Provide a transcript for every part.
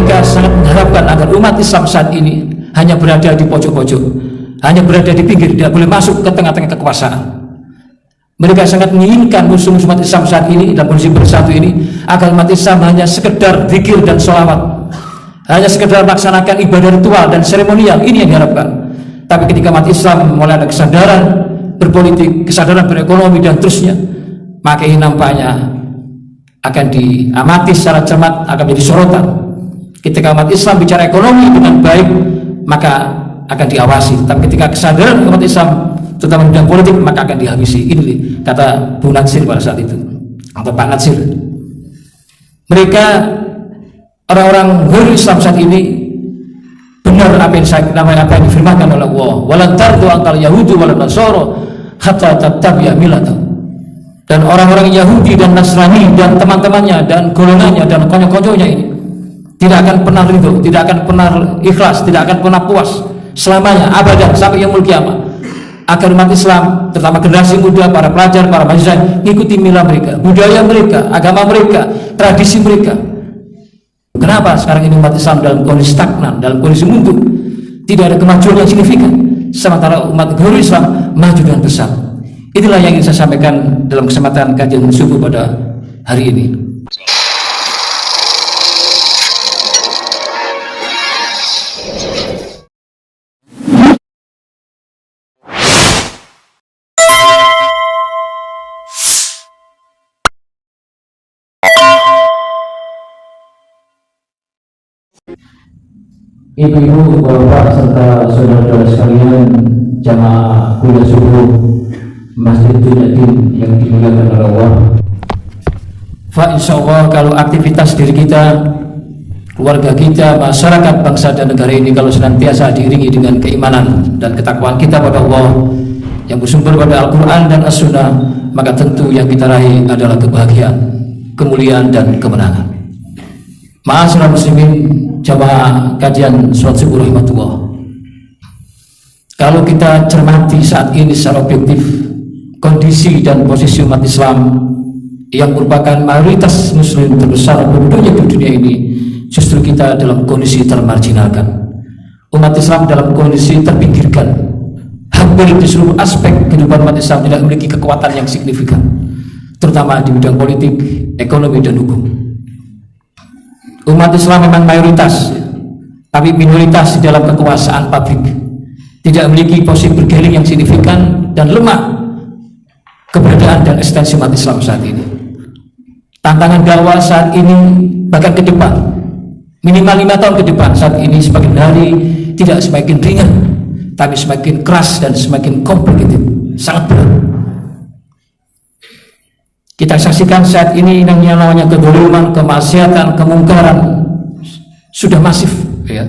Mereka sangat mengharapkan agar umat Islam saat ini hanya berada di pojok-pojok, hanya berada di pinggir, tidak boleh masuk ke tengah-tengah kekuasaan. Mereka sangat menginginkan musuh-musuh umat Islam saat ini dalam kondisi bersatu ini agar umat Islam hanya sekedar zikir dan sholawat, hanya sekedar melaksanakan ibadah ritual dan seremonial. Ini yang diharapkan. Tapi ketika umat Islam mulai ada kesadaran berpolitik, kesadaran berekonomi dan terusnya, maka ini nampaknya akan diamati secara cermat, akan menjadi sorotan. Ketika umat Islam bicara ekonomi dengan baik, maka akan diawasi. Tapi ketika kesadaran umat Islam terutama di bidang politik, maka akan dihabisi. Ini kata Bu Natsir pada saat itu, atau Pak Natsir. Mereka orang-orang guru Islam saat ini benar apa yang difirmankan oleh Allah, walan tardu angkal Yahudu walan Nasoro hatta tattabi'a millatahum. Dan orang-orang Yahudi dan Nasrani dan teman-temannya dan golongannya dan konyol-konyolnya ini tidak akan pernah ridho, tidak akan pernah ikhlas, tidak akan pernah puas selamanya, abadan, sampai yaumul qiyamah, agar umat Islam, terutama generasi muda, para pelajar, para mahasiswa, mengikuti milah mereka, budaya mereka, agama mereka, tradisi mereka. Kenapa sekarang ini umat Islam dalam kondisi stagnan, dalam kondisi mundur, tidak ada kemajuan yang signifikan, sementara umat guru Islam maju dengan besar. Inilah yang ingin saya sampaikan dalam kesempatan kajian subuh pada hari ini. Ibu-ibu, bapak serta saudara-saudara sekalian, jamaah kuliah subuh Masjid Junaidin yang dimuliakan oleh Allah. Insyaallah kalau aktivitas diri kita, keluarga kita, masyarakat, bangsa dan negara ini kalau senantiasa diiringi dengan keimanan dan ketakwaan kita pada Allah yang bersumber pada Al-Quran dan As-Sunnah, maka tentu yang kita raih adalah kebahagiaan, kemuliaan dan kemenangan. Ma'asyiral muslimin, jamaah kajian sholat subuh rahmatullah. Kalau kita cermati saat ini secara objektif kondisi dan posisi umat Islam yang merupakan mayoritas muslim terbesar penduduknya di dunia ini, justru kita dalam kondisi termarginalkan. Umat Islam dalam kondisi terpinggirkan. Hampir di seluruh aspek kehidupan umat Islam tidak memiliki kekuatan yang signifikan, terutama di bidang politik, ekonomi dan hukum. Umat Islam memang mayoritas, tapi minoritas di dalam kekuasaan publik, tidak memiliki posisi bergeling yang signifikan dan lemah keberadaan dan eksistensi umat Islam saat ini. Tantangan dakwah saat ini, bahkan ke depan, minimal 5 tahun ke depan, saat ini semakin hari tidak semakin ringan, tapi semakin keras dan semakin komplikated, sangat berat. Kita saksikan saat ini yang namanya kedoliman, kemaksiatan, kemungkaran sudah masif, ya.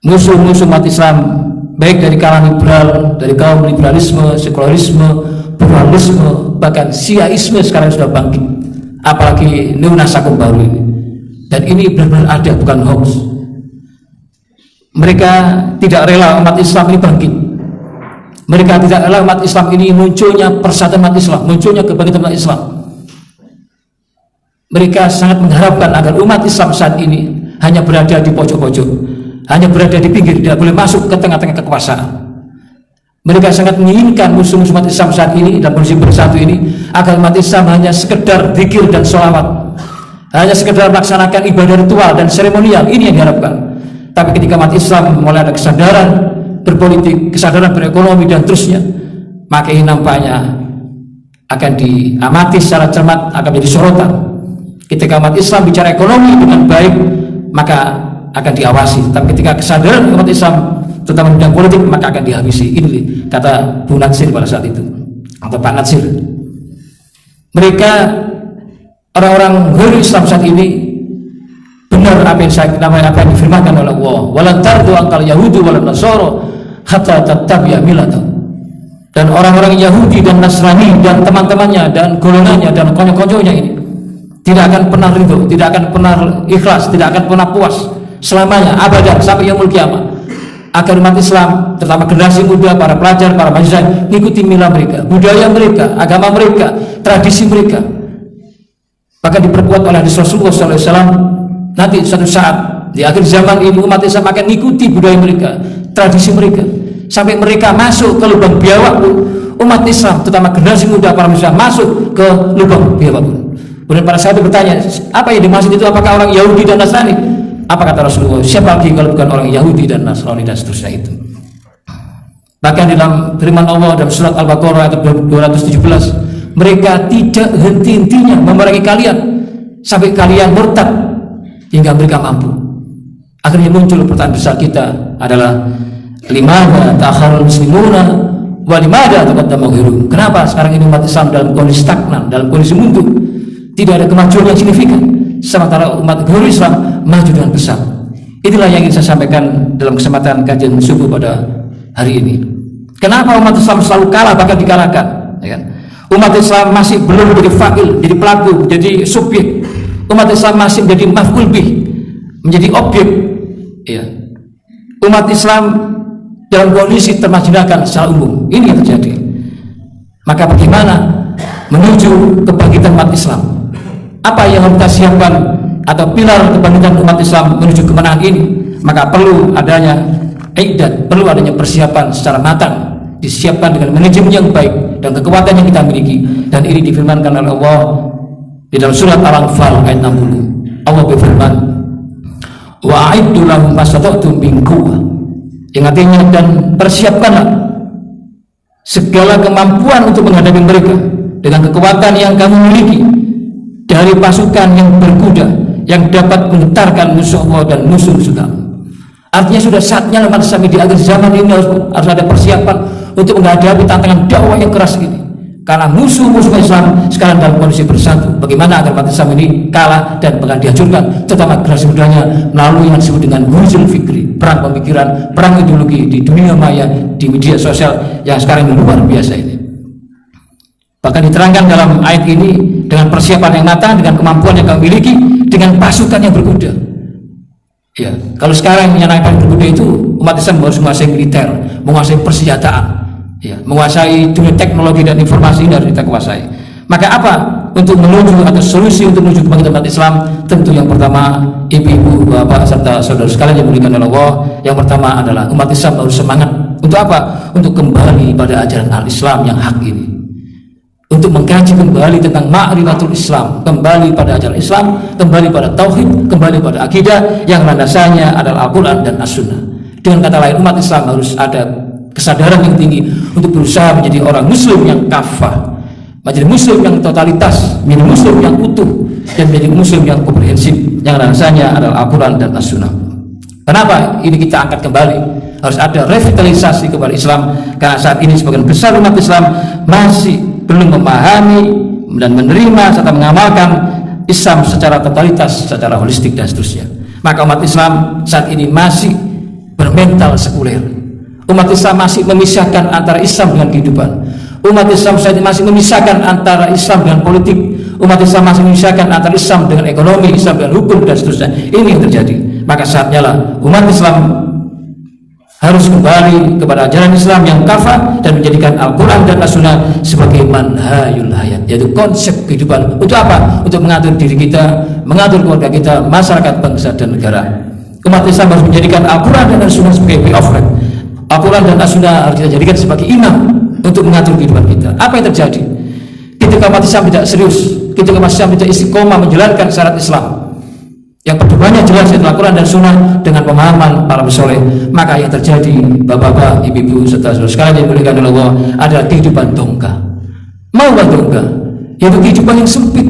Musuh-musuh umat Islam, baik dari kalangan liberal, dari kaum liberalisme, sekularisme, pluralisme, bahkan Syiaisme sekarang sudah bangkit, apalagi neonasakum baru ini. Dan ini benar-benar ada, bukan hoax. Mereka tidak rela umat Islam ini bangkit. Mereka tidak rela umat Islam ini munculnya persatuan umat Islam, munculnya kebangkitan umat Islam. Mereka sangat mengharapkan agar umat Islam saat ini hanya berada di pojok-pojok, hanya berada di pinggir, tidak boleh masuk ke tengah-tengah kekuasaan. Mereka sangat menginginkan musuh-musuh umat Islam saat ini dalam kondisi bersatu ini agar umat Islam hanya sekedar zikir dan sholawat, hanya sekedar melaksanakan ibadah ritual dan seremonial. Ini yang diharapkan. Tapi ketika umat Islam mulai ada kesadaran berpolitik, kesadaran berekonomi dan terusnya, maka ini nampaknya akan diamati secara cermat, akan menjadi sorotan. Ketika umat Islam bicara ekonomi dengan baik, maka akan diawasi. Tapi ketika kesadaran umat Islam terutama di bidang politik, maka akan dihabisi. Ini kata Bu Natsir pada saat itu, atau Pak Natsir. Mereka orang-orang guru Islam saat ini benar apa yang difirmankan oleh Allah, walan tardu angkal Yahudu walan Nasoro hatta tattabi'a millatahum. Dan orang-orang Yahudi dan Nasrani dan teman-temannya dan golongannya dan konyol-konyolnya ini tidak akan pernah ridho, tidak akan pernah ikhlas, tidak akan pernah puas selamanya, abadan, sampai yaumul qiyamah, agar umat Islam, terutama generasi muda, para pelajar, para mahasiswa, mengikuti milah mereka, budaya mereka, agama mereka, tradisi mereka. Bahkan diperkuat oleh Rasulullah SAW, nanti suatu saat di akhir zaman ini umat Islam akan mengikuti budaya mereka, tradisi mereka, sampai mereka masuk ke lubang biawak pun umat Islam, terutama generasi muda para Islam masuk ke lubang biawak pun. Kemudian para sahabat bertanya, apa yang dimaksud itu? Apakah orang Yahudi dan Nasrani? Apa kata Rasulullah? Siapa lagi kalau bukan orang Yahudi dan Nasrani dan seterusnya itu. Bahkan dalam firman Allah dalam surat Al-Baqarah ayat 217, mereka tidak henti-hentinya memerangi kalian sampai kalian murtad hingga mereka mampu. Akhirnya muncul pertanyaan besar kita adalah, limada ta'akharul muslimuna wa limada taqaddamu ghairuhum. Kenapa sekarang ini umat Islam dalam kondisi stagnan, dalam kondisi mundur, tidak ada kemajuan yang signifikan, sementara umat guru Islam maju dengan besar. Inilah yang ingin saya sampaikan dalam kesempatan kajian subuh pada hari ini. Kenapa umat Islam selalu kalah, bahkan dikalahkan, ya kan? Umat Islam masih belum menjadi fa'il, jadi pelaku, jadi subjek. Umat Islam masih menjadi maf'ul bih, menjadi objek, ya. Umat Islam dalam kondisi termarginalkan secara umum. Ini yang terjadi. Maka bagaimana menuju kebangkitan umat Islam? Apa yang harus kita siapkan atau pilar kebangkitan umat Islam menuju kemenangan ini? Maka perlu adanya iqdad, perlu adanya persiapan secara matang, disiapkan dengan manajemen yang baik dan kekuatan yang kita miliki. Dan ini difirmankan oleh Allah di dalam surat Al-Anfal ayat 60. Allah berfirman, wa a'iddu lahum mastata'tum min quwwah, yang artinya dan persiapkanlah segala kemampuan untuk menghadapi mereka dengan kekuatan yang kamu miliki, dari pasukan yang berkuda yang dapat menggetarkan musuh Allah dan musuh-musuh kamu. Artinya sudah saatnya umat Islam di akhir zaman ini harus ada persiapan untuk menghadapi tantangan dakwah yang keras ini. Karena musuh-musuh Islam sekarang dalam kondisi bersatu. Bagaimana agar umat Islam ini kalah dan bahkan dihancurkan, terutama generasi mudanya, melalui yang disebut dengan ghuzul fikri, perang pemikiran, perang ideologi di dunia maya, di media sosial yang sekarang luar biasa ini. Bahkan diterangkan dalam ayat ini, dengan persiapan yang matang, dengan kemampuan yang kami miliki, dengan pasukan yang berkuda. Ya, kalau sekarang yang naik berkuda itu umat Islam harus menguasai militer, menguasai persenjataan, ya, menguasai dunia teknologi dan informasi ini harus kita kuasai. Maka apa untuk menuju atau solusi untuk menuju kebangkitan umat Islam? Tentu yang pertama, ibu-ibu, bapak serta saudara sekalian yang dimuliakan oleh Allah, yang pertama adalah umat Islam harus semangat. Untuk apa? Untuk kembali pada ajaran al-Islam yang hak ini, untuk mengkaji kembali tentang ma'rifatul Islam, kembali pada ajaran Islam, kembali pada tauhid, kembali pada akidah yang landasannya adalah Al-Quran dan As-Sunnah. Dengan kata lain, umat Islam harus ada kesadaran yang tinggi untuk berusaha menjadi orang muslim yang kafah, menjadi muslim yang totalitas, menjadi muslim yang utuh, dan menjadi muslim yang komprehensif yang landasannya adalah Al-Quran dan As-Sunnah. Kenapa ini kita angkat kembali? Harus ada revitalisasi kepada Islam, karena saat ini sebagian besar umat Islam masih belum memahami dan menerima serta mengamalkan Islam secara totalitas, secara holistik dan seterusnya. Maka umat Islam saat ini masih bermental sekuler. Umat Islam masih memisahkan antara Islam dengan kehidupan. Umat Islam saat ini masih memisahkan antara Islam dengan politik. Umat Islam masih memisahkan antara Islam dengan ekonomi, Islam dengan hukum dan seterusnya. Ini yang terjadi. Maka saatnya lah umat Islam harus kembali kepada ajaran Islam yang kafah dan menjadikan Al-Quran dan As-Sunnah sebagai manhajul hayat, yaitu konsep kehidupan. Untuk apa? Untuk mengatur diri kita, mengatur keluarga kita, masyarakat, bangsa dan negara. Umat Islam harus menjadikan Al-Quran dan As-Sunnah sebagai way of life. Al-Quran dan As-Sunnah harus kita jadikan sebagai imam untuk mengatur kehidupan kita. Apa yang terjadi ketika umat Islam tidak serius, ketika umat Islam tidak istiqomah menjalankan syarat Islam yang pedomannya jelas adalah Al-Quran dan Sunnah dengan pemahaman para soleh, maka yang terjadi, bapak-bapak, ibu-ibu serta saudara sekalian yang dimuliakan oleh Allah, adalah kehidupan dongka. Mau dongka, yaitu kehidupan yang sempit,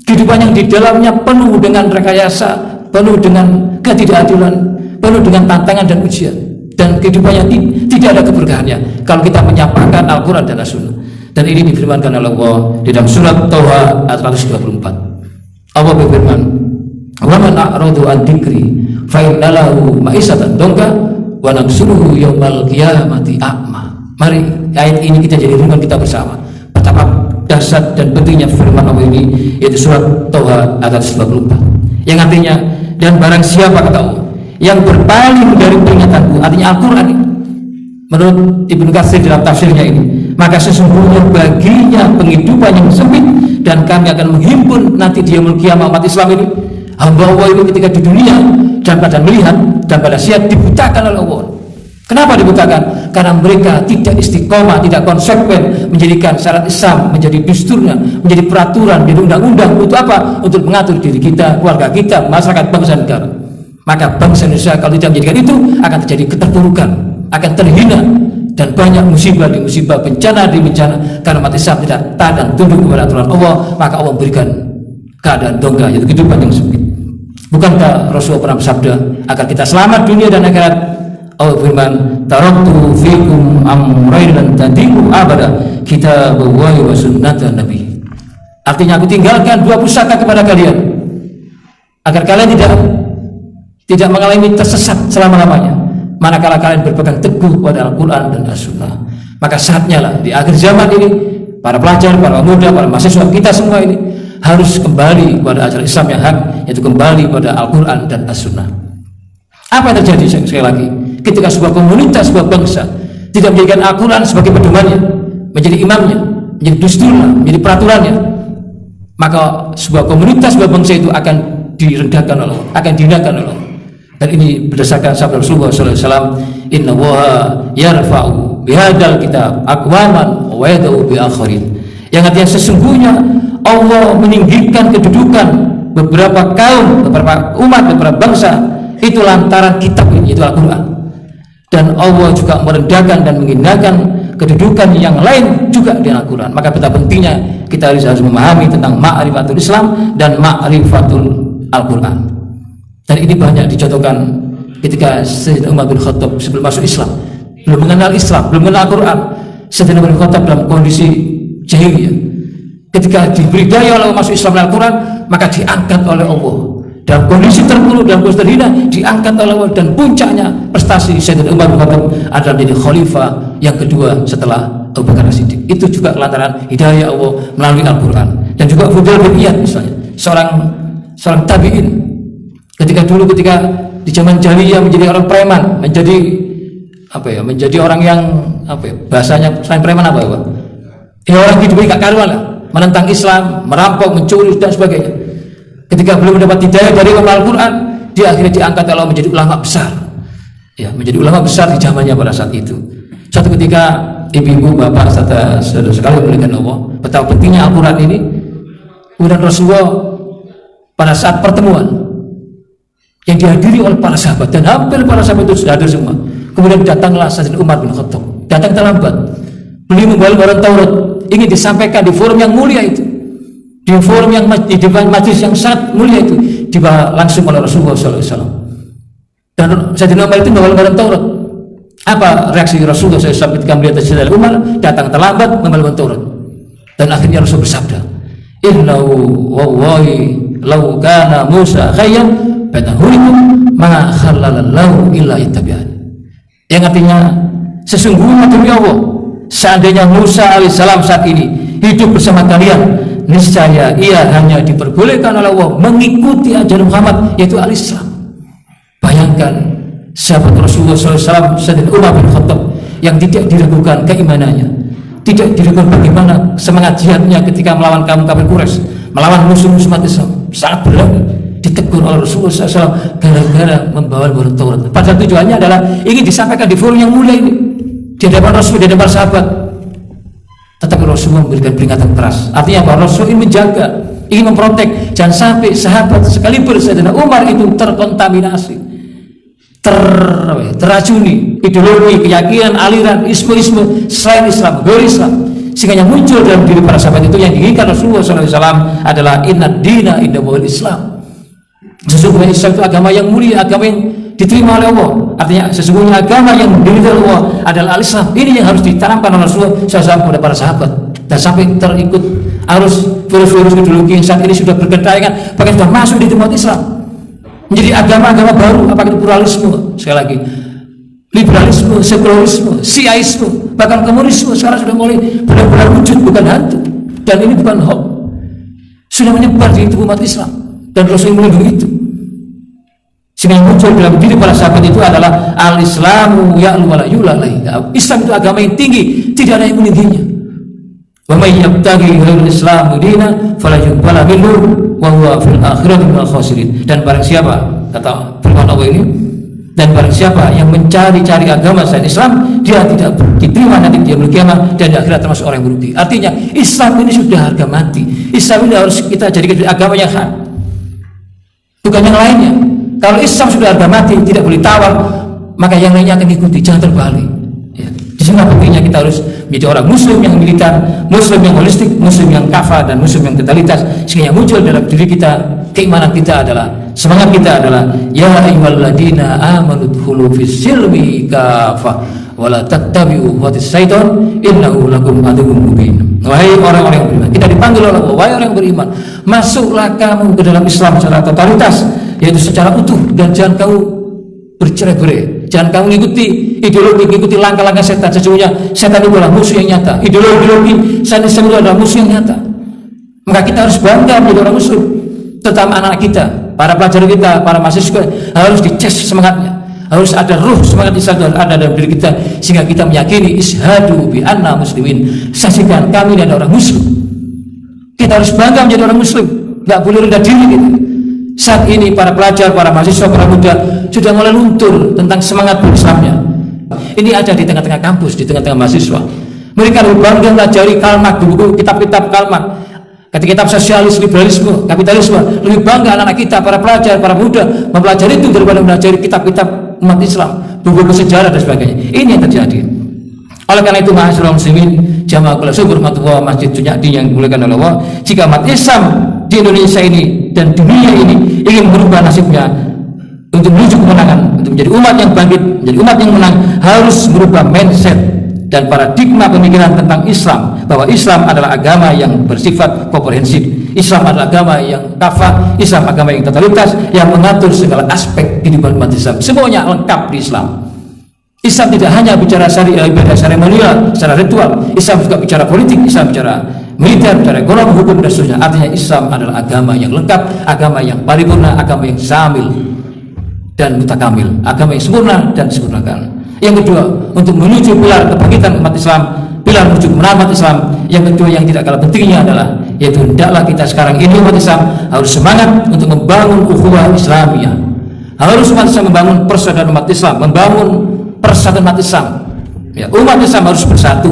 kehidupan yang di dalamnya penuh dengan rekayasa, penuh dengan ketidakadilan, penuh dengan tantangan dan ujian, dan kehidupannya tidak ada keberkahannya kalau kita menyampaikan Al-Quran dan As-Sunnah. Dan ini difirmankan oleh Allah di dalam surat Thaha ayat 124. Allah berfirman, wa man a'radu an dzikri fa inna lahu ma'isatan dongka wa nahsyuruhu yaumal qiyamati a'ma. Mari ayat ini kita jadi renungan kita bersama, betapa dahsyat dan pentingnya firman Allah ini, yaitu surat Thaha ayat 124, yang artinya, dan barang siapa, kata Allah, yang berpaling dari peringatanku, artinya Al-Quran ini, menurut Ibnu Katsir dalam tafsirnya ini, maka sesungguhnya baginya penghidupan yang sempit, dan kami akan menghimpun nanti di yaumul qiyamah umat Islam ini, hamba Allah ini ketika di dunia dalam keadaan melihat, dalam keadaan siap, dibutakan oleh Allah. Kenapa dibutakan? Karena mereka tidak istiqomah, tidak konsekuen menjadikan syarat Islam menjadi dusturnya, menjadi peraturan, menjadi undang-undang. Untuk apa? Untuk mengatur diri kita, keluarga kita, masyarakat, bangsa, negara. Maka bangsa Indonesia kalau tidak menjadikan itu, akan terjadi keterpurukan, akan terhina, dan banyak musibah di musibah, bencana di bencana, karena umat Islam tidak taat dan tunduk kepada aturan Allah. Maka Allah memberikan keadaan dongga, yaitu kehidupan yang sempit. Bukankah Rasulullah pernah bersabda agar kita selamat dunia dan akhirat? Allah firman, taraktu fikum amrayn lan tadiku abada, kitaballahi wa sunnatan nabi. Artinya, aku tinggalkan dua pusaka kepada kalian agar kalian tidak mengalami tersesat selama-lamanya, manakala kalian berpegang teguh pada Al-Quran dan As-Sunnah. Maka saatnya lah di akhir zaman ini, para pelajar, para pemuda, para mahasiswa, kita semua ini harus kembali pada ajaran Islam yang hak, yaitu kembali pada Al-Quran dan As-Sunnah. Apa yang terjadi sekali lagi ketika sebuah komunitas, sebuah bangsa tidak menjadikan Al-Quran sebagai pedomannya, menjadi imamnya, menjadi dusturnya, menjadi peraturannya, maka sebuah komunitas, sebuah bangsa itu akan direndahkan oleh Allah, akan dihinakan oleh Allah. Dan ini berdasarkan sabda Rasulullah SAW, inna waha yarfa'u bihadal kitab aqwaman wa yada'u bi akharin. Yang artinya sesungguhnya Allah meninggikan kedudukan beberapa kaum, beberapa umat, beberapa bangsa itu lantaran kitab ini, yaitu Al-Quran. Dan Allah juga merendahkan dan menghinakan kedudukan yang lain juga di Al-Quran. Maka betapa pentingnya kita harus memahami tentang ma'rifatul Islam dan ma'rifatul Al-Quran. Dan ini banyak dicontohkan ketika Sayyidina Umar bin Khattab sebelum masuk Islam, belum mengenal Islam, belum mengenal Al-Quran. Sayyidina Umar bin Khattab dalam kondisi jahiliyah, ketika diberi daya oleh masuk Islam dan Al-Quran, maka diangkat oleh Allah dalam kondisi terpuruk, dalam kondisi terhina, diangkat oleh Allah. Dan puncaknya prestasi Sayyidina Umar bin Khattab adalah menjadi khalifah yang kedua setelah Abu Bakar As-Siddiq. Itu juga lantaran hidayah Allah melalui Al-Quran. Dan juga Fudail bin Iyad misalnya, seorang tabi'in, ketika di zaman jahiliyah menjadi orang preman, menjadi orang yang bahasanya selain preman orang hidup gak karuan lah, menentang Islam, merampok, mencuri dan sebagainya. Ketika belum mendapat hidayah dari Al-Quran, dia akhirnya diangkat Allah menjadi ulama besar, menjadi ulama besar di zamannya pada saat itu. Suatu ketika ibu-ibu, bapak, saudara sekali muliakan Allah, betapa pentingnya Al-Quran ini. Kemudian Rasulullah pada saat pertemuan yang dihadiri oleh para sahabat, dan hampir para sahabat itu sudah hadir semua. Kemudian datanglah Sayyidina Umar bin Khattab, datang terlambat. Beliau membawa lembaran Taurat, ingin disampaikan di forum yang mulia itu, di forum yang di majlis yang sangat mulia itu, dibahas langsung oleh Rasulullah SAW. Dan Sayyidina Umar itu membawa lembaran Taurat. Apa reaksi Rasulullah SAW ketika melihat Sayyidina Umar datang terlambat membawa lembaran Taurat? Dan akhirnya Rasul bersabda, innahu wallahi law kana Musa khayyan fatahurikum ma khalalallahu illa ittabi'an. Yang artinya, sesungguhnya demi Allah, seandainya Musa alaihissalam saat ini hidup bersama kalian, niscaya ia hanya diperbolehkan oleh Allah mengikuti ajaran Muhammad, yaitu al-Islam. Bayangkan sahabat Rasulullah SAW, Sayyidina Umar bin Khattab, yang tidak diragukan keimanannya, tidak diragukan bagaimana semangat jihadnya ketika melawan kaum kafir Quraisy, melawan musuh-musuh umat Islam, sangat berat, ditegur oleh Rasulullah SAW gara-gara membawa lembaran Taurat. Padahal tujuannya adalah ingin disampaikan di forum yang mulia ini, di hadapan Rasul, di hadapan sahabat. Tetapi Rasulullah memberikan peringatan keras. Artinya apa? Rasul ingin menjaga, ingin memprotek, jangan sampai sahabat sekalipun Sayyidina Umar itu terkontaminasi, teracuni ideologi, keyakinan, aliran, isme selain Islam, gol Islam, sehingga yang muncul dalam diri para sahabat itu yang diinginkan Rasulullah SAW adalah inna dina indallahil Islam. Sesungguhnya Islam itu agama yang mulia, agama yang diterima oleh Allah. Artinya sesungguhnya agama yang diterima oleh Allah adalah al-Islam. Ini yang harus ditanamkan oleh Rasulullah SAW kepada para sahabat, dan sampai terikut arus virus-virus ideologi yang saat ini sudah berkentayangan, bahkan sudah masuk di umat Islam, menjadi agama-agama baru. Apakah itu pluralisme, sekali lagi liberalisme, sekularisme, siaisme, bahkan komunisme sekarang sudah mulai benar-benar wujud, bukan hantu. Dan ini bukan hoax, sudah menyebar di tubuh umat Islam, dan Rasul melindungi itu. Sehingga yang muncul dalam diri para sahabat itu adalah al-Islamu ya'lu wa la yu'la alaihi. Islam itu agama yang tinggi, tidak ada yang meningginya. Wa may yabtaghi ghairal Islam dinan fala yuqbala minhu wa huwa fil akhirati minal khasirin. Dan barang siapa, kata firman Allah ini, dan barang siapa yang mencari-cari agama selain Islam, dia tidak diterima nanti dia kiamat, dan di akhirat termasuk orang yang merugi. Artinya Islam ini sudah harga mati. Islam ini harus kita jadikan agama yang hak, bukan yang lainnya. Kalau Islam sudah harga mati, tidak boleh tawar, maka yang lainnya akan ikuti, jangan terbalik. Ya. Di sini pentingnya kita harus menjadi orang Muslim yang militan, Muslim yang holistik, Muslim yang kafah, dan Muslim yang totalitas, sehingga yang muncul dalam diri kita, keimanan kita adalah, semangat kita adalah, ya ayyuhalladzina amanu dkhulu fis silmi kafah wala tattabi'u khutuwati syaitan innahu lakum aduwwun mubin. Wahai orang-orang yang beriman, kita dipanggil oleh Allah, wahai orang yang beriman, masuklah kamu ke dalam Islam secara totalitas, yaitu secara utuh, dan jangan kamu bercerai-berai, jangan kamu mengikuti ideologi, mengikuti langkah-langkah setan. Sesungguhnya setan itu adalah musuh yang nyata, ideologi setan itu adalah musuh yang nyata. Maka kita harus bangga menjadi orang Muslim, terutama anak-anak kita, para pelajar kita, para mahasiswa, harus dicas semangatnya, harus ada ruh semangat Islam yang ada dalam diri kita, sehingga kita meyakini ishadu bi anna muslimin, saksikan kami adalah orang Muslim. Kita harus bangga menjadi orang Muslim, nggak boleh rendah diri kita. Saat ini para pelajar, para mahasiswa, para muda sudah mulai luntur tentang semangat berislamnya. Ini ada di tengah-tengah kampus, di tengah-tengah mahasiswa. Mereka lebih bangga pelajari Karl Marx, buku kitab-kitab Karl Marx, kitab sosialis, liberalisme, kapitalisme. Lebih bangga anak-anak kita, para pelajar, para muda mempelajari itu daripada mempelajari kitab-kitab umat Islam, buku sejarah dan sebagainya. Ini yang terjadi. Oleh karena itu, mahasiswa muslimin, jamaah kula syukur rahmatullah Masjid Junyadi yang dimuliakan oleh Allah, jika umat Islam di Indonesia ini dan dunia ini ingin merubah nasibnya untuk menuju kemenangan, untuk menjadi umat yang bangkit, menjadi umat yang menang, harus merubah mindset dan paradigma pemikiran tentang Islam, bahwa Islam adalah agama yang bersifat komprehensif, Islam adalah agama yang kafah, Islam agama yang totalitas, yang mengatur segala aspek kehidupan umat Islam, semuanya lengkap di Islam. Islam tidak hanya bicara ibadah seremonial, secara ritual. Islam juga bicara politik, Islam bicara militer, bicara ekonomi, hukum, dan seterusnya. Artinya Islam adalah agama yang lengkap, agama yang paripurna, agama yang syamil dan mutakamil, agama yang sempurna dan disempurnakan. Yang kedua, untuk menuju pilar kebangkitan umat Islam, pilar menuju kemenangan umat Islam, yang kedua yang tidak kalah pentingnya adalah, yaitu hendaklah kita sekarang ini umat Islam harus semangat untuk membangun ukhuwah Islamiyah. Harus umat Islam membangun persaudaraan umat Islam, membangun persatuan umat Islam. Ya, umat Islam harus bersatu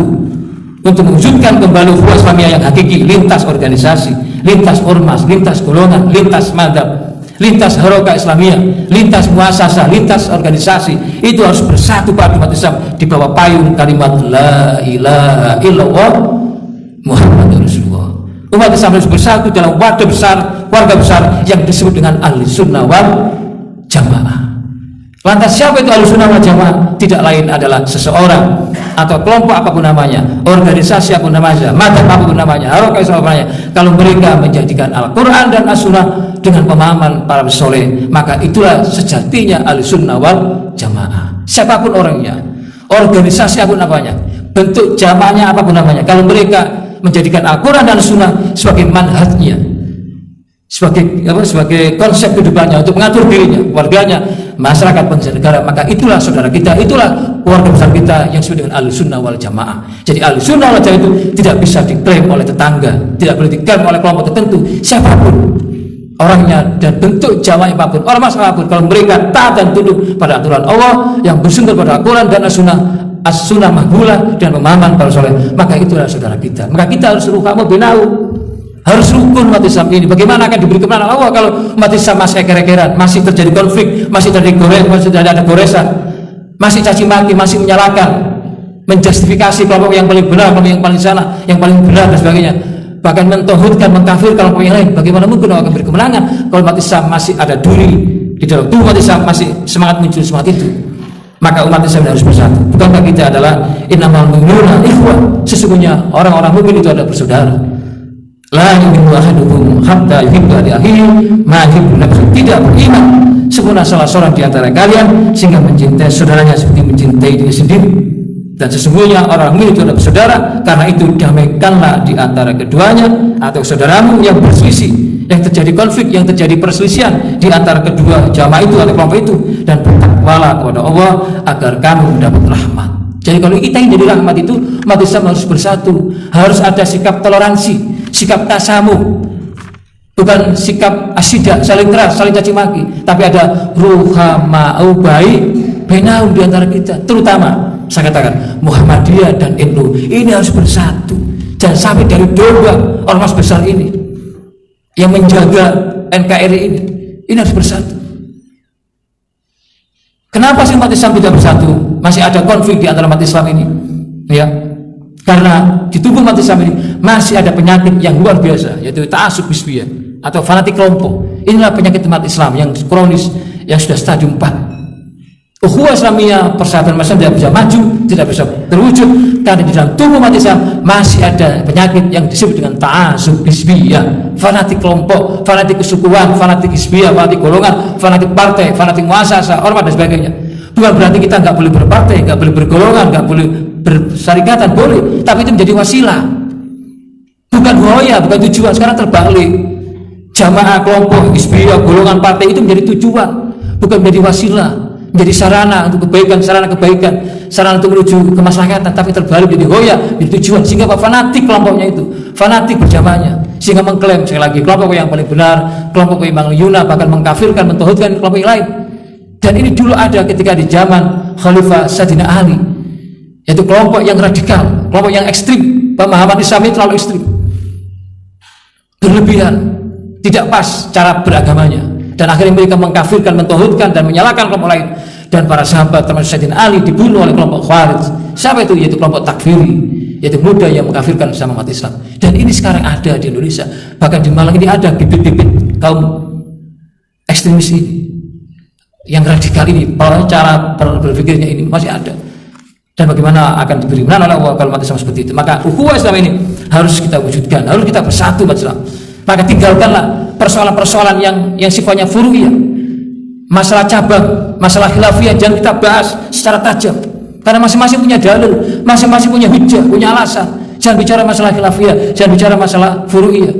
untuk mewujudkan kembali ukhuwah Islamiyah yang hakiki, lintas organisasi, lintas ormas, lintas golongan, lintas madhab, lintas haroka Islamiyah, lintas muasasah, lintas organisasi. Itu harus bersatu pada umat Islam di bawah payung kalimat la ilaha illallah Muhammadur Rasulullah. Umat Islam harus bersatu dalam wadah besar, keluarga besar yang disebut dengan ahli sunnah wal jamaah. Lantas siapa itu ahli sunnah wal jamaah? Tidak lain adalah seseorang atau kelompok apapun namanya, organisasi apapun namanya, madhab apapun namanya, haroka Islam apapun namanya, kalau mereka menjadikan Al-Quran dan As-Sunnah dengan pemahaman para soleh, maka itulah sejatinya ahli sunnah wal jamaah. Siapapun orangnya, organisasi apapun namanya, bentuk jamaahnya apapun namanya, kalau mereka menjadikan Al-Quran dan Sunnah sebagai manhajnya, sebagai konsep kehidupannya untuk mengatur dirinya, keluarganya, masyarakat, bangsa, negara, maka itulah saudara kita, itulah keluarga besar kita yang disebut dengan ahli sunnah wal jamaah. Jadi ahli sunnah wal jamaah itu tidak bisa diklaim oleh tetangga, tidak boleh diklaim oleh kelompok tertentu, siapapun orangnya dan bentuk jamaah apapun, orang masalah apapun, kalau mereka taat dan tunduk pada aturan Allah yang bersumber pada Al-Quran dan As-Sunnah mahbulah dan pemahaman para soleh, maka itulah saudara kita. Maka kita harus rukamu binau, harus rukun umat Islam ini. Bagaimana akan diberi kemenangan Allah kalau umat Islam masih eker-ekeran, masih terjadi konflik, masih terjadi masih ada goresan, masih caci maki, masih menyalahkan, menjustifikasi kelompok yang paling benar, kelompok yang paling sana, yang paling benar dan sebagainya, bahkan mentauhidkan, mengkafir kelompok yang lain. Bagaimana mungkin Allah akan beri kemenangan kalau umat Islam masih ada duri di dalam tubuh umat Islam, masih semangat muncul semangat itu? Maka umat Islam harus bersatu. Bukankah kita adalah innamal mu'minuna ikhwah? Sesungguhnya orang-orang mukmin itu adalah bersaudara. La yu'minu ahadukum hatta yuhibba li akhihi ma yuhibbu nafsihi. Tidak beriman sempurna salah seorang di antara kalian sehingga mencintai saudaranya seperti mencintai diri sendiri. Dan sesungguhnya orang mukmin itu adalah bersaudara, karena itu damaikanlah di antara keduanya atau saudaramu yang berselisih, yang terjadi konflik, yang terjadi perselisihan di antara kedua jamaah itu atau kelompok itu, dan bertakwalah kepada Allah agar kamu mendapat rahmat. Jadi kalau kita yang jadi rahmat itu, umat Islam harus bersatu, harus ada sikap toleransi, sikap tasamuh, bukan sikap asyidah, saling keras, saling caci maki, tapi ada ruhama'u baik bainahum di antara kita. Terutama saya katakan Muhammadiyah dan NU ini harus bersatu. Jangan sampai dari domba ormas besar ini yang menjaga NKRI ini harus bersatu. Kenapa sih umat Islam tidak bersatu? Masih ada konflik di antara umat Islam ini, ya. Karena di tubuh umat Islam ini masih ada penyakit yang luar biasa, yaitu ta'assub hizbiyah atau fanatik kelompok. Inilah penyakit umat Islam yang kronis, yang sudah stadium 4. Ukhuwah Islamiyah, persatuan masyarakat tidak bisa maju, tidak bisa terwujud karena di dalam tubuh umat Islam masih ada penyakit yang disebut dengan ta'assub hizbiyah, fanatik kelompok, fanatik kesukuan, fanatik hizbiyah, fanatik golongan, fanatik partai, fanatik muasasah, ormas dan sebagainya. Bukan berarti kita nggak boleh berpartai, nggak boleh bergolongan, nggak boleh bersyarikatan, boleh, tapi itu menjadi wasilah, bukan hoya, bukan tujuan. Sekarang terbalik, jamaah, kelompok, hizbiyah, golongan, partai itu menjadi tujuan, bukan menjadi wasilah, menjadi sarana untuk kebaikan, sarana untuk menuju kemaslahatan, tapi terbalik jadi hoya, jadi tujuan. Sehingga fanatik kelompoknya itu, fanatik berjamaahnya, sehingga mengklaim sekali lagi kelompok yang paling benar, kelompok yang paling yuna, bahkan mengkafirkan, mentauhidkan kelompok yang lain. Dan ini dulu ada ketika di zaman Khalifah Sayyidina Ali, yaitu kelompok yang radikal, kelompok yang ekstrim, pemahaman Islam itu terlalu ekstrim, berlebihan, tidak pas cara beragamanya, dan akhirnya mereka mengkafirkan, mentauhidkan, dan menyalahkan kelompok lain. Dan para sahabat termasuk Sayyidina Ali dibunuh oleh kelompok Khawarij. Siapa itu? Yaitu kelompok takfiri, yaitu muda yang mengkafirkan sama umat Islam. Dan ini sekarang ada di Indonesia, bahkan di Malang ini ada bibit-bibit kaum ekstremis ini, yang radikal ini, cara berpikirnya ini masih ada. Dan bagaimana akan diberi menang oleh Allah kalau umat Islam seperti itu. Maka ukhuwah Islam ini harus kita wujudkan, harus kita bersatu umat Islam. Maka tinggalkanlah persoalan-persoalan yang sifatnya furu'iyah, masalah cabang, masalah khilafiyah, jangan kita bahas secara tajam, karena masing-masing punya dalil, masing-masing punya hujah, punya alasan. Jangan bicara masalah khilafiyah, jangan bicara masalah furu'iyah.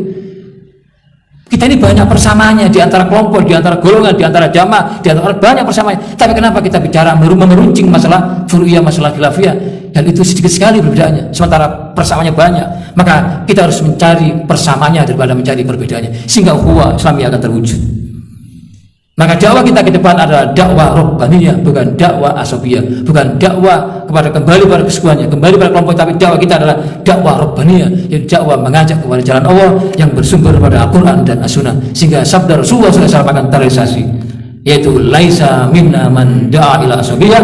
Kita ini banyak persamaannya di antara kelompok, di antara golongan, di antara jamaah, di antara banyak persamaannya. Tapi kenapa kita bicara meruncing masalah furu'iyah, masalah khilafiyah, dan itu sedikit sekali perbedaannya, sementara persamaannya banyak. Maka kita harus mencari persamaannya daripada mencari perbedaannya, sehingga ukhuwah Islamiyah akan terwujud. Maka dakwah kita ke depan adalah dakwah robbaniyah, bukan dakwah asabiyah, bukan dakwah kepada kembali pada kesukuannya, kembali pada kelompok, tapi dakwah kita adalah dakwah robbaniyah, yaitu dakwah mengajak kepada jalan Allah yang bersumber pada Al-Quran dan As-Sunnah. Sehingga sabda Rasulullah SAW akan terrealisasi, yaitu laisa minna man da'a ila asabiyah,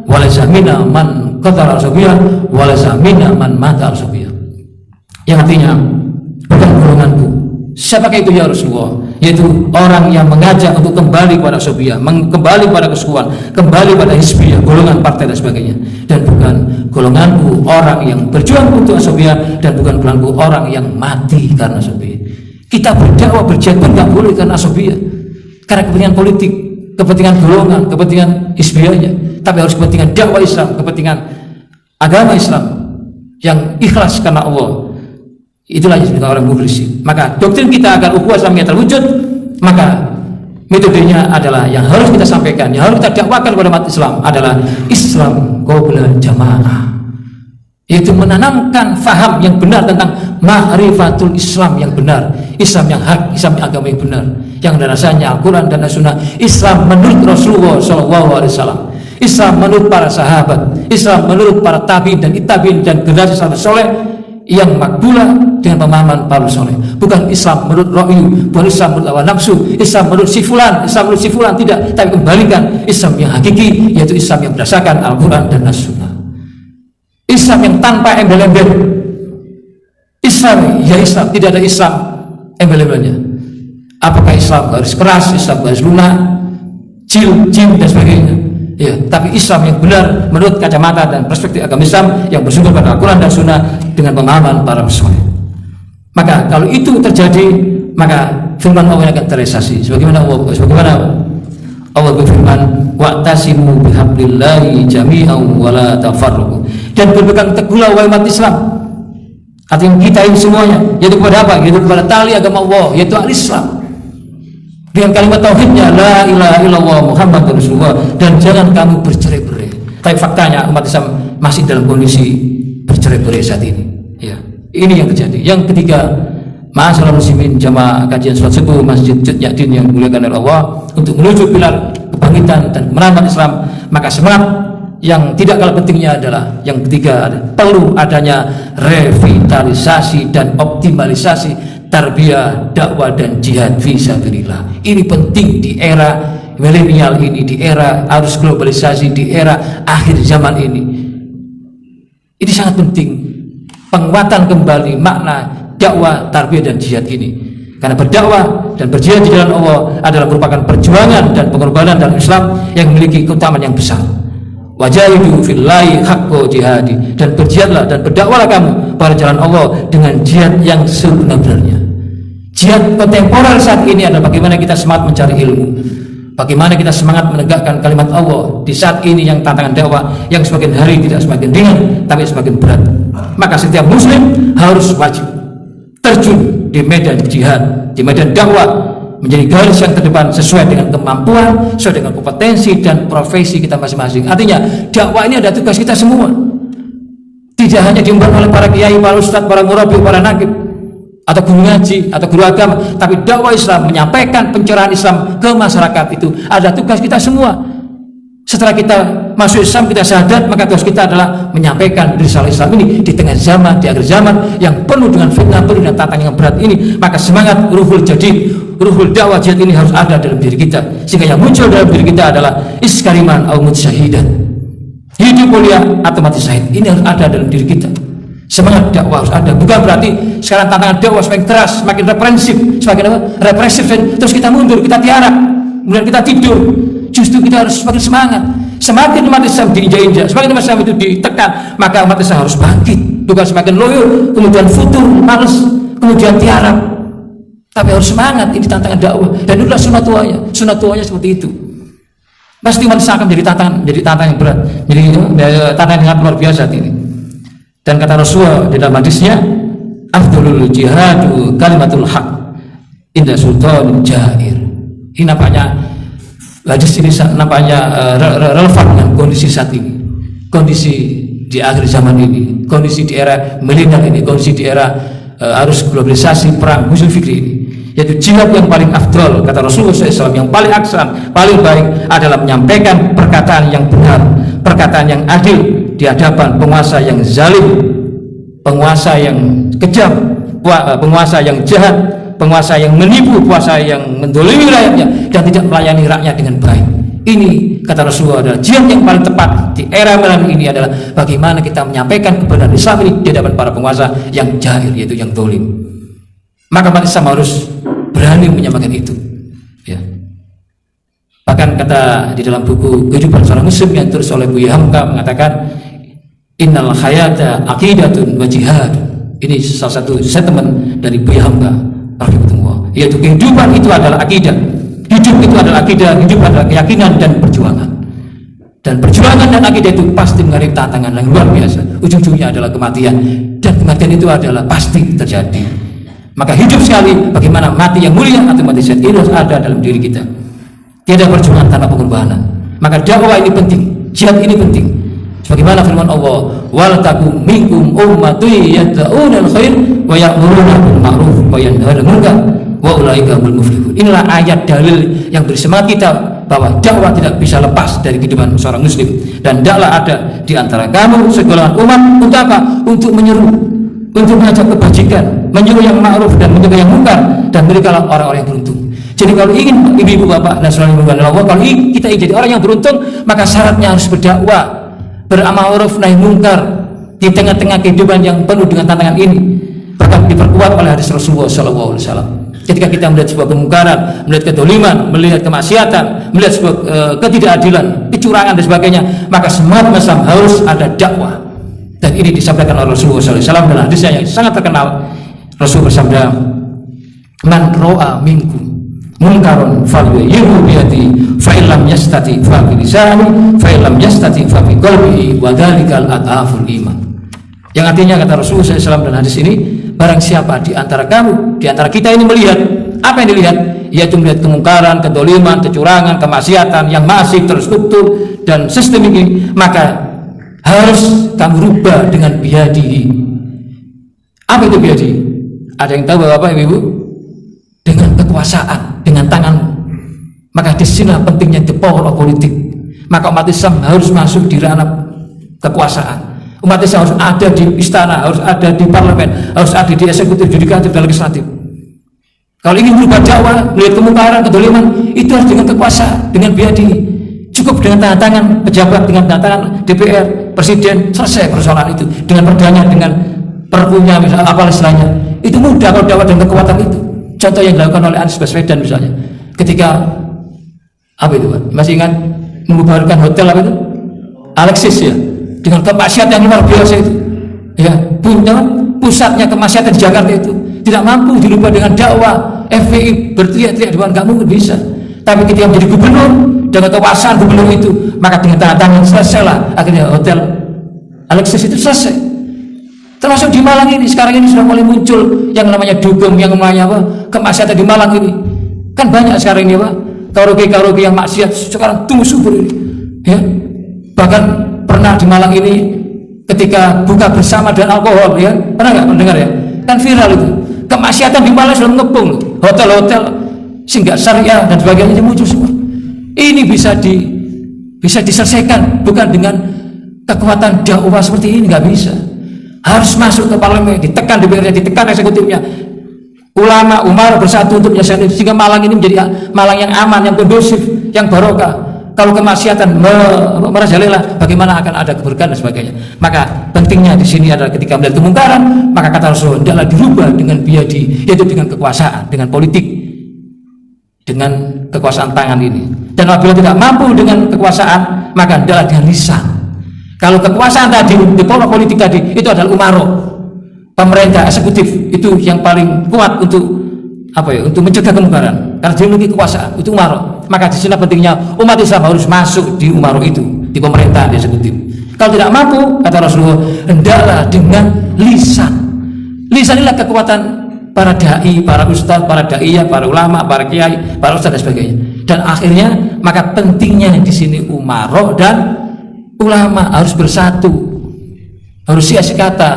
wa laisa minna man qatala asabiyah, wa laisa minna man mata asabiyah. Yang artinya bukan golonganku. Siapakah itu ya Rasulullah? Yaitu orang yang mengajak untuk kembali pada asabiyah, kembali pada kesekuan, kembali pada hizbiyah, golongan partai dan sebagainya. Dan bukan golonganku orang yang berjuang untuk asabiyah, dan bukan golonganku orang yang mati karena asabiyah. Kita berdakwah berjihad pun nggak boleh karena asabiyah, karena kepentingan politik, kepentingan golongan, kepentingan hizbiyahnya. Tapi harus kepentingan dakwah Islam, kepentingan agama Islam yang ikhlas karena Allah. Itulah yang disebut orang mukhlisi. Maka doktrin kita agar ukhuwah Islamiyah terwujud, maka metodenya adalah yang harus kita sampaikan, yang harus kita dakwakan kepada umat Islam adalah Islam qabla jamaah, yaitu menanamkan faham yang benar tentang ma'rifatul Islam yang benar, Islam yang hak, Islam yang agama yang benar, yang dasarnya Al-Quran dan As-Sunnah. Islam menurut Rasulullah SAW, Islam menurut para sahabat, Islam menurut para tabi'in dan tabi'in dan generasi salafus saleh yang makbulah dengan pemahaman para soleh. Bukan Islam menurut ra'yu, bukan Islam menurut hawa nafsu, Islam menurut si fulan, Islam menurut si fulan, tidak. Tapi kembalikan Islam yang hakiki, yaitu Islam yang berdasarkan Al-Quran dan As-Sunnah. Islam yang tanpa embel-embel. Islam, ya Islam, tidak ada Islam embel-embelnya. Apakah Islam garis keras, Islam garis lunak, jim dan sebagainya. Ya, tapi Islam yang benar menurut kacamata dan perspektif agama Islam yang bersumber pada Al-Quran dan Sunnah dengan pemahaman para soleh. Maka kalau itu terjadi, maka firman Allah akan terrealisasi. Sebagaimana Allah berfirman, wa'tasimu bihablillahi jami'an wa la tafarraqu. Dan berpegang teguhlah wahai umat Islam. Artinya kita ini semuanya, yaitu kepada apa? Yaitu kepada tali agama Allah, yaitu al-Islam. Dengan kalimat tauhidnya la ilaha illallah Muhammadur Rasulullah, dan jangan kamu bercerai-berai. Tapi faktanya umat Islam masih dalam kondisi bercerai-berai saat ini. Ya, ini yang terjadi. Yang ketiga, Ma'asyiral muslimin jamaah kajian salat subuh Masjid Yatin yang dimuliakan oleh Allah, untuk menuju pilar kebangkitan dan kemenangan Islam, maka semangat yang tidak kalah pentingnya adalah yang ketiga, perlu adanya revitalisasi dan optimalisasi tarbiyah, dakwah dan jihad fisabilillah. Ini penting di era milenial ini, di era arus globalisasi, di era akhir zaman ini. Ini sangat penting penguatan kembali makna dakwah, tarbiyah dan jihad ini. Karena berdakwah dan berjihad di jalan Allah adalah merupakan perjuangan dan pengorbanan dalam Islam yang memiliki keutamaan yang besar. Wajahidu fillahi haqqa jihadi, dan berjihadlah dan berdakwahlah kamu pada jalan Allah dengan jihad yang sebenar-benarnya. Jihad kontemporer saat ini adalah bagaimana kita semangat mencari ilmu, bagaimana kita semangat menegakkan kalimat Allah di saat ini yang tantangan dakwah yang semakin hari tidak semakin ringan tapi semakin berat. Maka setiap muslim harus wajib terjun di medan jihad, di medan dakwah, menjadi garis yang terdepan sesuai dengan kemampuan, sesuai dengan kompetensi dan profesi kita masing-masing. Artinya dakwah ini ada tugas kita semua, tidak hanya diemban oleh para kiai, para ustadz, para murabi, para nakib, atau guru ngaji, atau guru agama, tapi dakwah Islam, menyampaikan pencerahan Islam ke masyarakat itu ada tugas kita semua. Setelah kita masuk Islam, kita syahadat, maka tugas kita adalah menyampaikan risalah Islam ini di tengah zaman, di akhir zaman yang penuh dengan fitnah, penuh dengan tantangan yang berat ini. Maka semangat ruhul jadid, ruhul dakwah jihad ini harus ada dalam diri kita, sehingga yang muncul dalam diri kita adalah iskariman au mutsyahidan, hidup mulia atau mati syahid. Ini harus ada dalam diri kita. Semangat dakwah harus ada. Bukan berarti sekarang tantangan dakwah semakin keras, semakin represif, terus kita mundur, kita tiarap, kemudian kita tidur. Justru kita harus semakin semangat. Semakin umat Islam diinjak-injak, semakin umat Islam itu ditekan, maka umat Islam harus bangkit. Bukan semakin loyo, kemudian futur, males, kemudian tiarap. Tapi harus semangat. Ini tantangan dakwah. Dan itulah sunat tuanya seperti itu. Pasti umat Islam akan menjadi tantangan yang berat, jadi tantangan yang luar biasa ini. Dan kata Rasulullah di dalam hadisnya, afdhalul jihadu kalimatul haq inda sultanin jair. Ini nampaknya hadis ini nampaknya relevan dengan kondisi saat ini, kondisi di akhir zaman ini, kondisi di era milenial ini, kondisi di era arus globalisasi, perang musuh fikri ini. Yaitu jihad yang paling afdal, kata Rasulullah SAW, yang paling aksan, paling baik adalah menyampaikan perkataan yang benar, perkataan yang adil di hadapan penguasa yang zalim, penguasa yang kejam, penguasa yang jahat, penguasa yang menipu, penguasa yang mendolimi rakyatnya dan tidak melayani rakyat dengan baik. Ini kata Rasulullah adalah jihad yang paling tepat di era milenial ini, adalah bagaimana kita menyampaikan kebenaran Islam ini di hadapan para penguasa yang jahil, yaitu yang dolim. Maka umat Islam harus berani menyampaikan itu, ya. Bahkan kata di dalam buku Kehidupan Seorang Muslim yang ditulis oleh Buya Hamka mengatakan, innal hayata aqidatun wa jihad. Ini salah satu statement dari Buya Hamka, yaitu kehidupan itu adalah akidah, hidup itu adalah akidah, hidup adalah keyakinan dan perjuangan. Dan perjuangan dan akidah itu pasti menghadapi tantangan yang luar biasa. Ujung-ujungnya adalah kematian, dan kematian itu adalah pasti terjadi. Maka hidup sekali, bagaimana mati yang mulia atau mati syahid, ini harus ada dalam diri kita. Tiada perjuangan tanpa pengorbanan. Maka dakwah ini penting, jihad ini penting. Sebagaimana firman Allah, wal takum minkum ummatun yad'una al-khair wa ya'muruna bil ma'ruf wa yanhauna 'anil munkar wa ulaika humul muflihun. Inilah ayat dalil yang bersama kita bahwa dakwah tidak bisa lepas dari kehidupan seorang muslim, dan tidaklah ada di antara kamu segolongan umat untuk apa? Untuk menyeru, untuk mengajak kebajikan, menyuruh yang ma'ruf dan mencegah yang munkar, dan mereka orang-orang yang beruntung. Jadi kalau ingin ibu-ibu bapak dan saudara yang Allah, kalau kita ingin jadi orang yang beruntung, maka syaratnya harus berdakwah, beramal ma'ruf nahi munkar di tengah-tengah kehidupan yang penuh dengan tantangan ini. Bahkan diperkuat oleh hadis Rasulullah SAW. Ketika kita melihat sebuah kemungkaran, melihat kedoliman, melihat kemaksiatan, melihat sebuah ketidakadilan, kecurangan dan sebagainya, maka semangat Islam harus ada dakwah. Dan ini disampaikan oleh Rasulullah SAW dalam hadisnya yang sangat terkenal. Rasul bersabda, man ro'a minkum munkarun falyughayyirhu biyadihi fa illam yastati fa bi lisanihi fa illam yastati fa bi qalbihi wa dzalikal adhaful iman. Yang artinya kata Rasulullah SAW dalam hadis ini, barang siapa di antara kamu, di antara kita ini melihat, apa yang dilihat? Yaitu melihat kemungkaran, kedoliman, kecurangan, kemaksiatan yang masif terstruktur dan sistem ini, maka harus kamu rubah dengan biyadihi. Apa itu biyadihi? Ada yang tahu Bapak Ibu? Dengan kekuasaan, dengan tangan. Maka disinilah pentingnya the power of politik. Maka umat Islam harus masuk di ranah kekuasaan. Umat Islam harus ada di istana, harus ada di parlemen, harus ada di eksekutif, yudikatif, dan legislatif. Kalau ingin berubah dakwah, melihat kemungkaran, kedoliman, itu harus dengan kekuasaan, dengan biaya diri. Cukup dengan tanda tangan pejabat, dengan tanda tangan DPR, presiden, selesai persoalan itu. Dengan perdanya, dengan perpunya, misalnya apa istilahnya, itu mudah kalau dakwah dengan kekuatan itu. Contoh yang dilakukan oleh Anies Baswedan misalnya, ketika apa itu Pak? Masih ingat membubarkan hotel apa itu? Alexis ya, dengan kemaksiatan yang luar biasa itu. Ya, punya pusatnya kemaksiatan di Jakarta itu tidak mampu dirubah dengan dakwah. FPI berteriak-teriak di depan, nggak mungkin bisa. Tapi ketika menjadi gubernur dengan kekuasaan gubernur itu, maka dengan tangan selesailah akhirnya hotel Alexis itu selesai. Termasuk di Malang ini sekarang ini sudah mulai muncul yang namanya dugem, yang namanya apa, kemaksiatan di Malang ini. Kan banyak sekarang ini Pak, karaoke yang maksiat sekarang tumbuh subur ini. Ya, bahkan pernah di Malang ini ketika buka bersama dan alkohol, ya pernah nggak mendengar ya? Kan viral itu. Kemaksiatan di Malang sudah mengepung, hotel-hotel singgah syariah dan sebagainya muncul semua. Ini bisa diselesaikan bukan dengan kekuatan dakwah seperti ini, nggak bisa. Harus masuk ke parlemen, ditekan DPR-nya, ditekan eksekutifnya. Ulama umar bersatu untuk menyelesaikan itu, sehingga Malang ini menjadi Malang yang aman, yang kondusif, yang barokah. Kalau kemaksiatan merajalela, bagaimana akan ada keberkahan dan sebagainya. Maka pentingnya di sini adalah ketika melihat kemungkaran, maka kata Rasulullah hendaklah dirubah dengan biadi, yaitu dengan kekuasaan, dengan politik, dengan kekuasaan tangan ini. Dan apabila tidak mampu dengan kekuasaan, maka hendaklah dengan lisan. Kalau kekuasaan tadi, di pola politik tadi, itu adalah umaro, pemerintah eksekutif itu yang paling kuat untuk apa ya? Untuk mencegah kemungkaran. Karena dia memiliki kekuasaan, itu umaro. Maka di sini pentingnya umat Islam harus masuk di umaro itu, di pemerintah, di eksekutif. Kalau tidak mampu, kata Rasulullah, hendaklah dengan lisan. Lisan inilah kekuatan para dai, para ustaz, para daiyah, para ulama, para kiai, para ustaz dan sebagainya. Dan akhirnya maka pentingnya di sini umaro dan ulama harus bersatu, harus siasat kata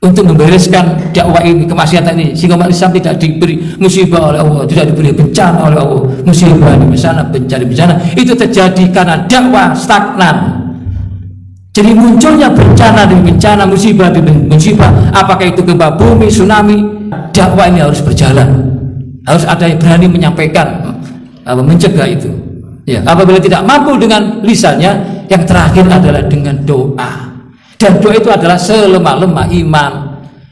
untuk membereskan dakwah ini, kemaksiatan ini, sehingga umat Islam tidak diberi musibah oleh Allah, tidak diberi bencana oleh Allah. Musibah di sana, bencana itu terjadi karena dakwah stagnan. Jadi munculnya bencana demi bencana, musibah demi musibah, apakah itu gempa bumi, tsunami, dakwah ini harus berjalan, harus ada yang berani menyampaikan, mencegah itu. Ya, apabila tidak mampu dengan lisannya, yang terakhir adalah dengan doa. Dan doa itu adalah selemah-lemah iman.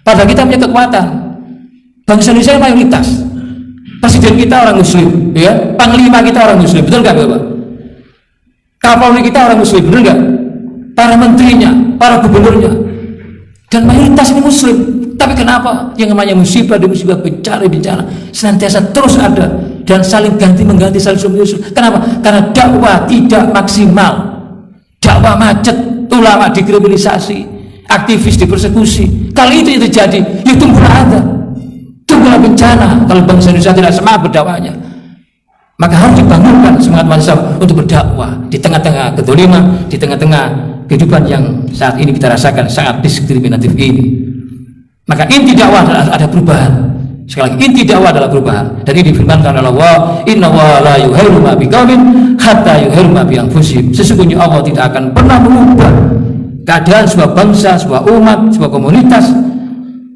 Padahal kita punya kekuatan. Bangsa Indonesia mayoritas. Presiden kita orang Muslim, ya. Panglima kita orang Muslim, betul nggak Bapak? Kapolri kita orang Muslim, betul nggak? Para menterinya, para gubernurnya, dan mayoritas ini Muslim. Tapi kenapa yang namanya musibah demi musibah, bencana senantiasa terus ada dan saling ganti mengganti, saling menyusul. Kenapa? Karena dakwah tidak maksimal, dakwah macet, ulama dikriminalisasi, aktivis dipersekusi. Kalau itu yang terjadi, ya tunggulah ada, tunggulah bencana. Kalau bangsa Indonesia tidak semangat berdakwahnya, maka harus dibangunkan semangat manusia untuk berdakwah di tengah-tengah kedoliman, di tengah-tengah kehidupan yang saat ini kita rasakan sangat diskriminatif ini. Maka inti dakwah adalah ada perubahan. Sekali lagi, inti dakwah adalah perubahan. Dan ini difirmankan oleh Allah, Inna wa la yuhairu ma biqaumin hatta yuhairu ma bi anfusihim. Sesungguhnya Allah tidak akan pernah mengubah keadaan sebuah bangsa, sebuah umat, sebuah komunitas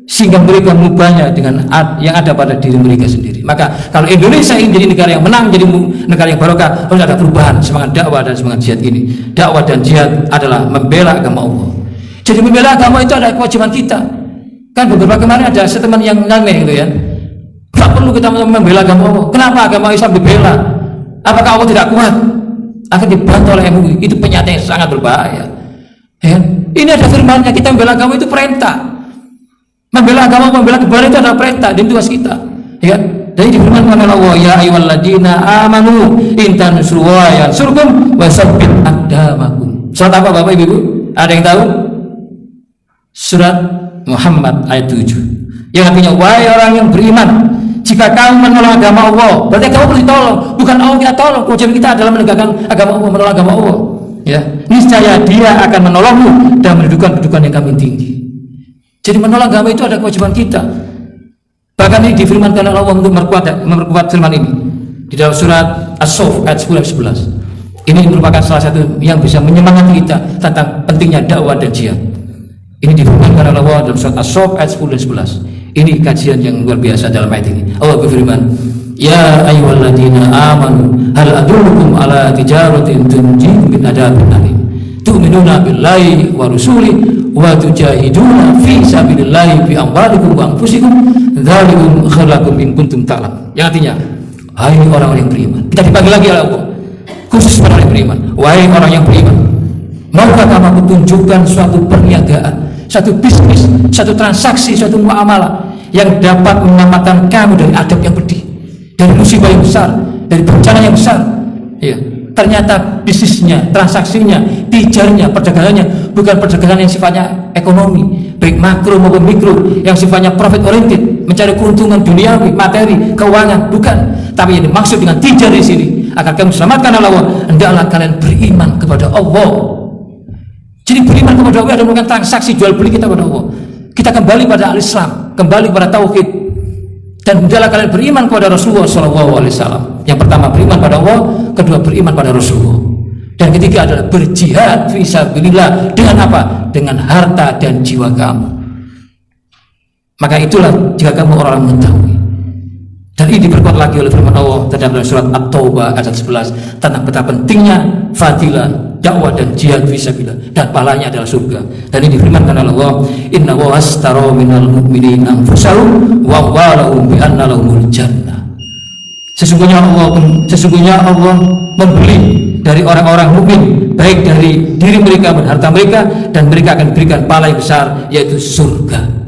sehingga mereka mengubahnya dengan yang ada pada diri mereka sendiri. Maka kalau Indonesia ingin menjadi negara yang menang, menjadi negara yang barokah, harus ada perubahan semangat dakwah dan semangat jihad ini. Dakwah dan jihad adalah membela agama Allah. Jadi membela agama itu adalah kewajiban kita. Kan beberapa kemarin ada statement yang aneh gitu ya, gak perlu kita membela agama Allah. Kenapa agama Islam dibela? Apakah Allah tidak kuat? Akan dibantu oleh MUI. Itu pernyataan yang sangat berbahaya ya. Ini ada firmannya, kita membela agama itu perintah. Membela agama, membela kebenaran itu adalah perintah dan tugas kita ya. Dan ini difirmankan oleh Allah, ya ayyuhalladzina amanu in tansurullaha yansurkum wa tsabbit aqdamakum. Surat apa Bapak Ibu? Ada yang tahu? Surat Muhammad ayat 7, yang artinya, wahai orang yang beriman, jika kamu menolong agama Allah, berarti kamu perlu ditolong, bukan Allah kita tolong. Kewajiban kita adalah menegakkan agama Allah, menolong agama Allah ya. Niscaya dia akan menolongmu dan mendudukan kedudukan yang kami tinggi. Jadi menolong agama itu ada kewajiban kita. Bahkan ini difirmankan oleh Allah untuk memperkuat firman ini di dalam surat As-Saff ayat 10 dan 11. Ini merupakan salah satu yang bisa menyemangati kita tentang pentingnya dakwah dan jihad. Ini difirmankan oleh Allah dalam surat As-Saff ayat 10 dan 11. Ini kajian yang luar biasa dalam ayat ini. Allah berfirman, ya ayyuhalladzina amanu hal adullukum ala tijaratin tunjikum min adzabin alim tu'minuna billahi wa rusuli wa tujahiduna fi sabilillahi bi amwalikum wa anfusikum dzalikum khairul lakum in kuntum ta'lamun. Yang artinya, hai orang-orang yang beriman. Kita dipanggil lagi oleh Allah khusus orang yang beriman. Wahai orang yang beriman, maukah kamu tunjukkan suatu perniagaan, suatu bisnis, suatu transaksi, suatu muamalah yang dapat menyelamatkan kamu dari adab yang pedih, dari musibah yang besar, dari bencana yang besar. Ya, ternyata bisnisnya, transaksinya, tijarnya, perdagangannya bukan perdagangan yang sifatnya ekonomi, baik makro maupun mikro, yang sifatnya profit oriented, mencari keuntungan duniawi, materi, keuangan, bukan. Tapi yang dimaksud dengan tijar di sini, agar kamu selamatkan Allah, hendaklah kalian beriman kepada Allah. Jadi beriman kepada Allah adalah merupakan transaksi jual beli kita kepada Allah. Kita kembali pada al-Islam, kembali pada tauhid, dan hendaklah kalian beriman kepada Rasulullah SAW. Yang pertama beriman pada Allah, kedua beriman pada Rasulullah, dan ketiga adalah berjihad fisabilillah. Dengan apa? Dengan harta dan jiwa kamu. Maka itulah jika kamu orang mengetahui. Dan ini diperkuat lagi oleh firman Allah dalam surat At-Taubah ayat 11 tentang betapa pentingnya fadilah dakwah dan jihad fisabilillah, dan pahalanya adalah surga. Dan ini difirmankan oleh Allah, inna wa astara minal mu'minin anfusahum wa amwalahum bi anna lahumul jannah. Sesungguhnya Allah membeli dari orang-orang mukmin, baik dari diri mereka dan harta mereka, dan mereka akan diberikan pahala yang besar, yaitu surga.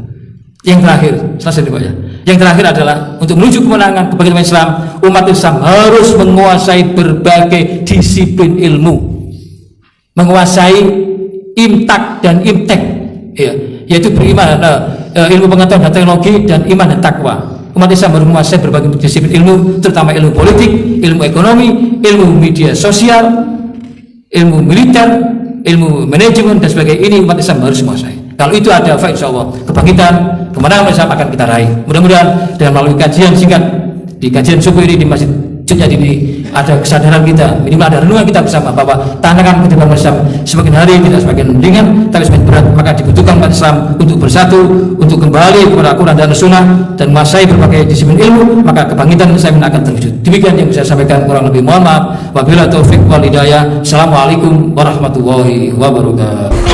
Yang terakhir, selesai nih Pak ya. Yang terakhir adalah untuk menuju kemenangan kebangsaan Islam, umat Islam harus menguasai berbagai disiplin ilmu, menguasai imtak dan imtek, ya, yaitu beriman, ilmu pengetahuan dan teknologi, dan iman dan takwa. Umat Islam harus menguasai berbagai disiplin ilmu, terutama ilmu politik, ilmu ekonomi, ilmu media sosial, ilmu militer, ilmu manajemen dan sebagainya. Ini umat Islam harus menguasai. Kalau itu ada, insya Allah kebangkitan, kemenangan Islam akan kita raih. Mudah-mudahan dengan melalui kajian singkat di kajian subuh ini di Masjid Junyadi ini ada kesadaran kita, minimal ada renungan kita bersama bahwa tantangan kehidupan Islam semakin hari tidak semakin ringan, tapi semakin berat. Maka dibutuhkan umat Islam untuk bersatu, untuk kembali kepada Al-Quran dan Sunnah, dan menguasai berbagai disiplin ilmu. Maka kebangkitan Islam akan terwujud. Demikian yang bisa saya sampaikan, kurang lebih mohon maaf. Wabillahi taufiq wal hidayah. Assalamualaikum warahmatullahi wabarakatuh.